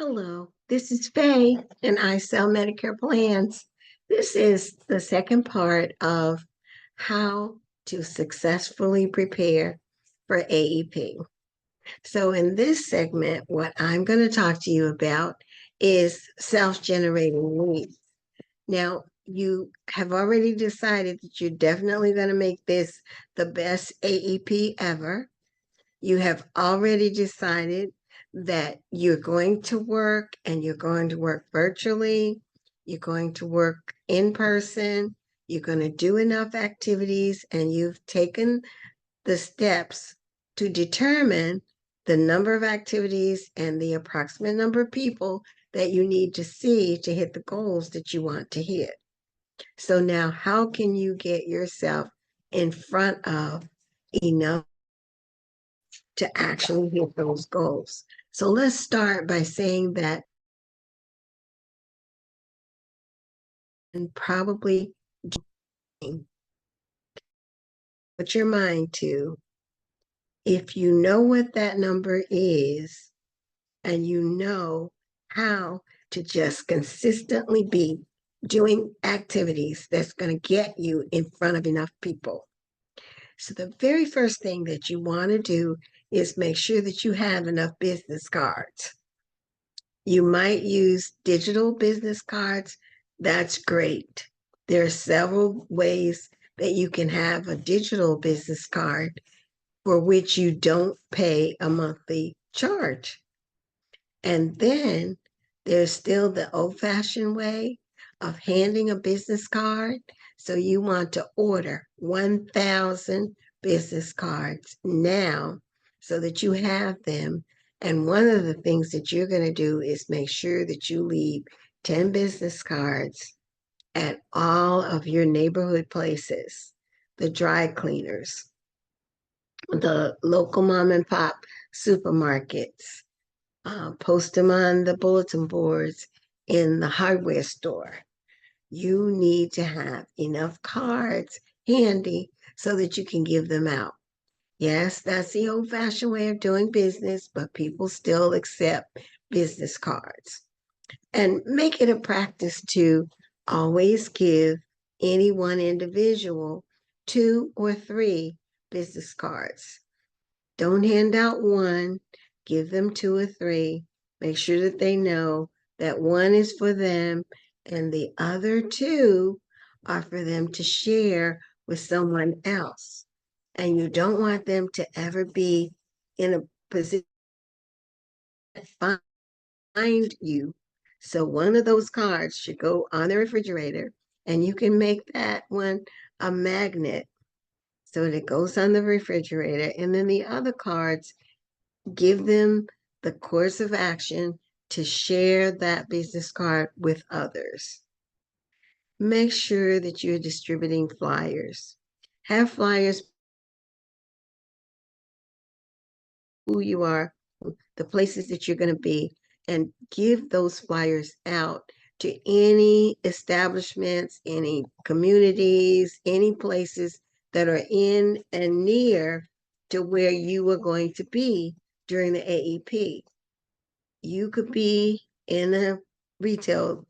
Hello, this is Faye, and I sell Medicare plans. This is the second part of how to successfully prepare for AEP. So, in this segment, what I'm going to talk to you about is self-generating leads. Now, you have already decided that you're definitely going to make this the best AEP ever. You have already decided that you're going to work and you're going to work virtually, you're going to work in person, you're going to do enough activities, and you've taken the steps to determine the number of activities and the approximate number of people that you need to see to hit the goals that you want to hit. So now, how can you get yourself in front of enough to actually hit those goals? So let's start by saying that, and probably put your mind to, if you know what that number is and you know how to just consistently be doing activities that's going to get you in front of enough people. So the very first thing that you want to do is make sure that you have enough business cards. You might use digital business cards. That's great. There are several ways that you can have a digital business card for which you don't pay a monthly charge. And then there's still the old-fashioned way of handing a business card. So you want to order 1,000 business cards now so that you have them. And one of the things that you're going to do is make sure that you leave 10 business cards at all of your neighborhood places, the dry cleaners, the local mom and pop supermarkets, post them on the bulletin boards in the hardware store. You need to have enough cards handy so that you can give them out. Yes, that's the old-fashioned way of doing business, but people still accept business cards. And make it a practice to always give any one individual 2 or 3 business cards. Don't hand out one, give them 2 or 3. Make sure that they know that one is for them and the other 2 are for them to share with someone else. And you don't want them to ever be in a position to find you. So one of those cards should go on the refrigerator, and you can make that one a magnet so that it goes on the refrigerator. And then the other cards, give them the course of action to share that business card with others. Make sure that you're distributing flyers. Have flyers, who you are, the places that you're going to be, and give those flyers out to any establishments, any communities, any places that are in and near to where you are going to be during the AEP. You could be in a retail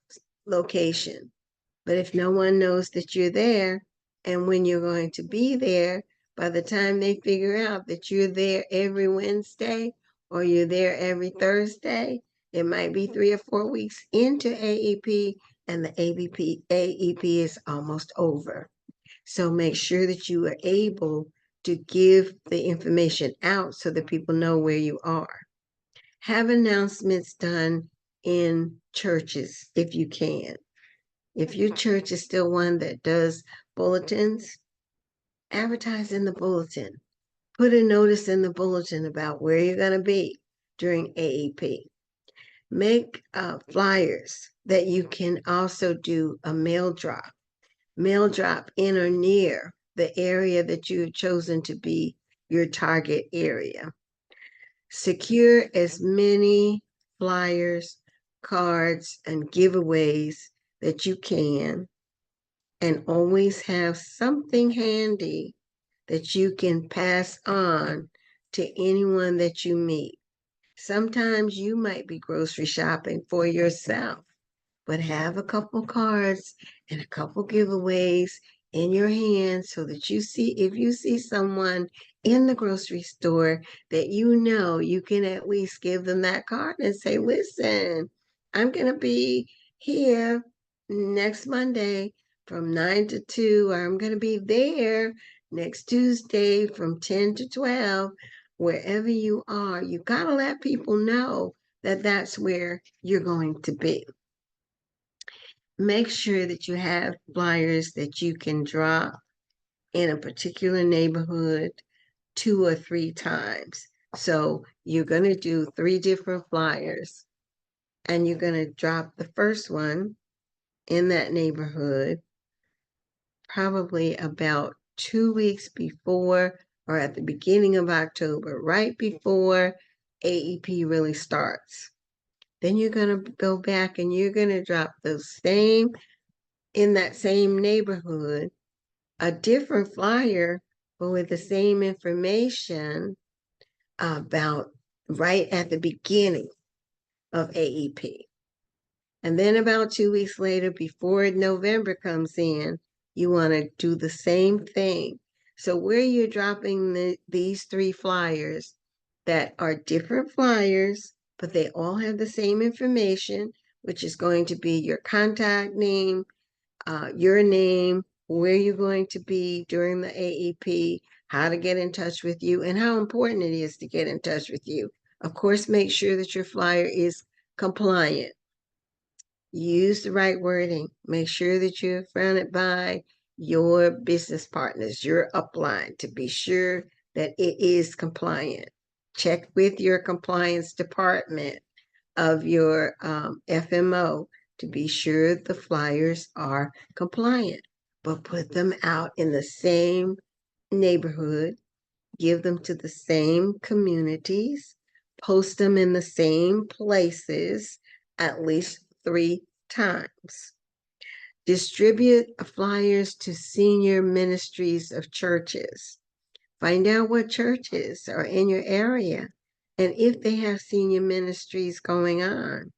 location, but if no one knows that you're there and when you're going to be there, by the time they figure out that you're there every Wednesday or you're there every Thursday, it might be 3 or 4 weeks into AEP and the AEP is almost over. So make sure that you are able to give the information out so that people know where you are. Have announcements done in churches if you can. If your church is still one that does bulletins, advertise in the bulletin. Put a notice in the bulletin about where you're going to be during AEP. Make flyers that you can also do a mail drop. Mail drop in or near the area that you have chosen to be your target area. Secure as many flyers, cards, and giveaways that you can, and always have something handy that you can pass on to anyone that you meet. Sometimes you might be grocery shopping for yourself, but have a couple cards and a couple giveaways in your hand so that if you see someone in the grocery store that you can at least give them that card and say, listen, I'm going to be here next Monday from 9 to 2, or I'm going to be there next Tuesday from 10 to 12. Wherever you are, you got to let people know that that's where you're going to be. Make sure that you have flyers that you can drop in a particular neighborhood 2 or 3 times. So you're going to do 3 different flyers, and you're going to drop the first one in that neighborhood probably about 2 weeks before or at the beginning of October, right before AEP really starts. Then you're going to go back and you're going to drop those same in that same neighborhood, a different flyer, but with the same information about right at the beginning of AEP. And then about 2 weeks later, before November comes in, you want to do the same thing. So where you're dropping these 3 flyers that are different flyers, but they all have the same information, which is going to be your contact name, your name, where you're going to be during the AEP, how to get in touch with you, and how important it is to get in touch with you. Of course, make sure that your flyer is compliant. Use the right wording. Make sure that you're fronted by your business partners, your upline, to be sure that it is compliant. Check with your compliance department of your FMO to be sure the flyers are compliant, but put them out in the same neighborhood, give them to the same communities, post them in the same places at least 3 times. Distribute flyers to senior ministries of churches. Find out what churches are in your area and if they have senior ministries going on.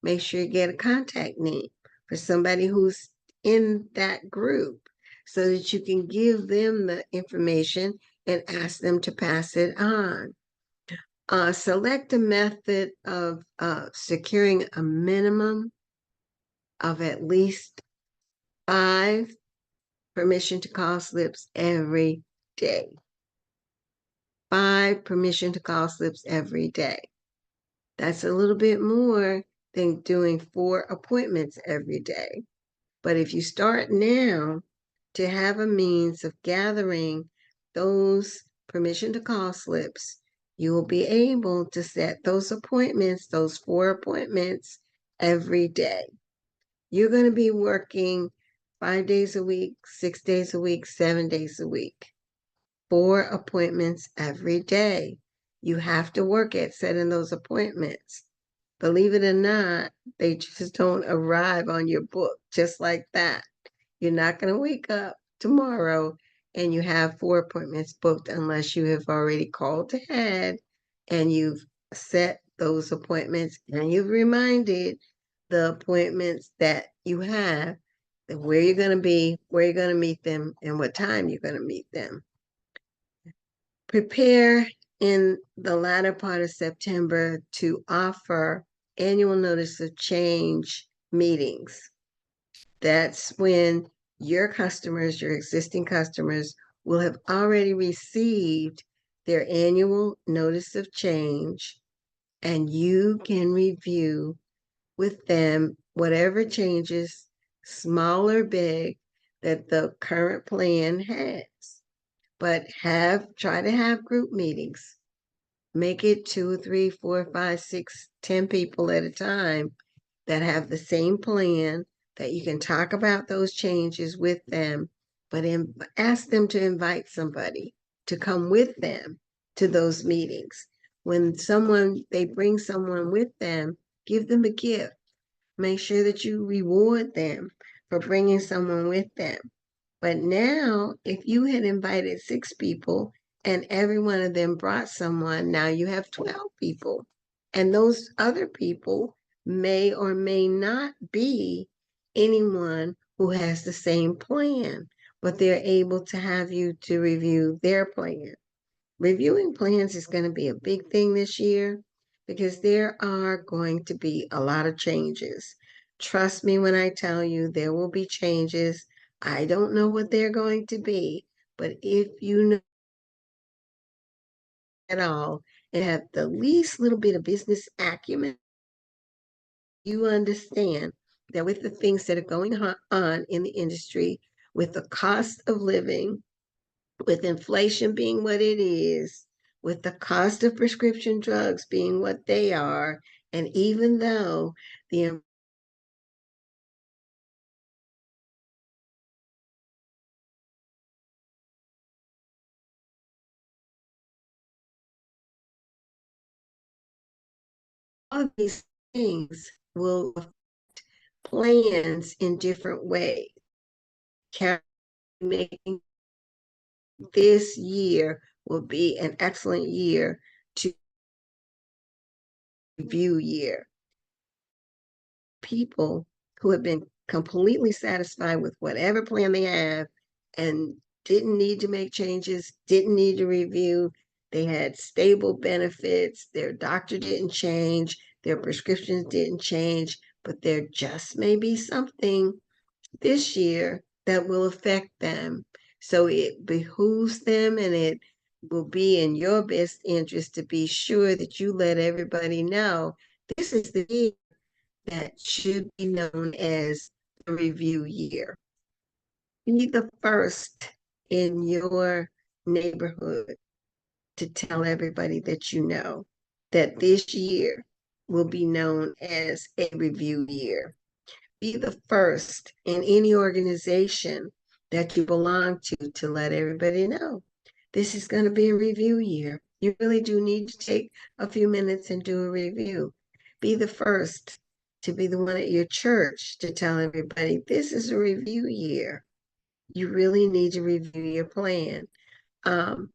Make sure you get a contact name for somebody who's in that group so that you can give them the information and ask them to pass it on. Select a method of securing a minimum of at least 5 permission to call slips every day. 5 permission to call slips every day. That's a little bit more than doing 4 appointments every day. But if you start now to have a means of gathering those permission to call slips, you will be able to set those appointments, those 4 appointments every day. You're going to be working 5 days a week, 6 days a week, 7 days a week. 4 appointments every day. You have to work at setting those appointments. Believe it or not, they just don't arrive on your book just like that. You're not going to wake up tomorrow and you have 4 appointments booked unless you have already called ahead and you've set those appointments and you've reminded the appointments that you have, where you're going to be, where you're going to meet them, and what time you're going to meet them. Prepare in the latter part of September to offer annual notice of change meetings. That's when your customers, your existing customers, will have already received their annual notice of change, and you can review with them whatever changes, small or big, that the current plan has. But try to have group meetings. Make it 2, 3, 4, 5, 6, 10 people at a time that have the same plan, that you can talk about those changes with them, but ask them to invite somebody to come with them to those meetings. When they bring someone with them, give them a gift. Make sure that you reward them for bringing someone with them. But now, if you had invited 6 people and every one of them brought someone, now you have 12 people. And those other people may or may not be anyone who has the same plan, but they're able to have you to review their plan. Reviewing plans is going to be a big thing this year because there are going to be a lot of changes. Trust me when I tell you there will be changes. I don't know what they're going to be, but if you know at all and have the least little bit of business acumen, you understand that with the things that are going on in the industry, with the cost of living, with inflation being what it is, with the cost of prescription drugs being what they are, and even though the all of these things will affect plans in different ways. Making this year will be an excellent year to review year. People who have been completely satisfied with whatever plan they have and didn't need to make changes, didn't need to review. They had stable benefits, their doctor didn't change, their prescriptions didn't change, but there just may be something this year that will affect them. So it behooves them and it will be in your best interest to be sure that you let everybody know this is the year that should be known as the review year. Be the first in your neighborhood to tell everybody that you know that this year will be known as a review year. Be the first in any organization that you belong to let everybody know this is going to be a review year. You really do need to take a few minutes and do a review. Be the first to be the one at your church to tell everybody this is a review year. You really need to review your plan. Um,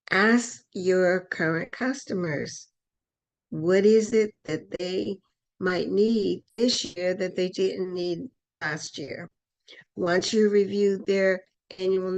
Ask your current customers, what is it that they might need this year that they didn't need last year? Once you review their annual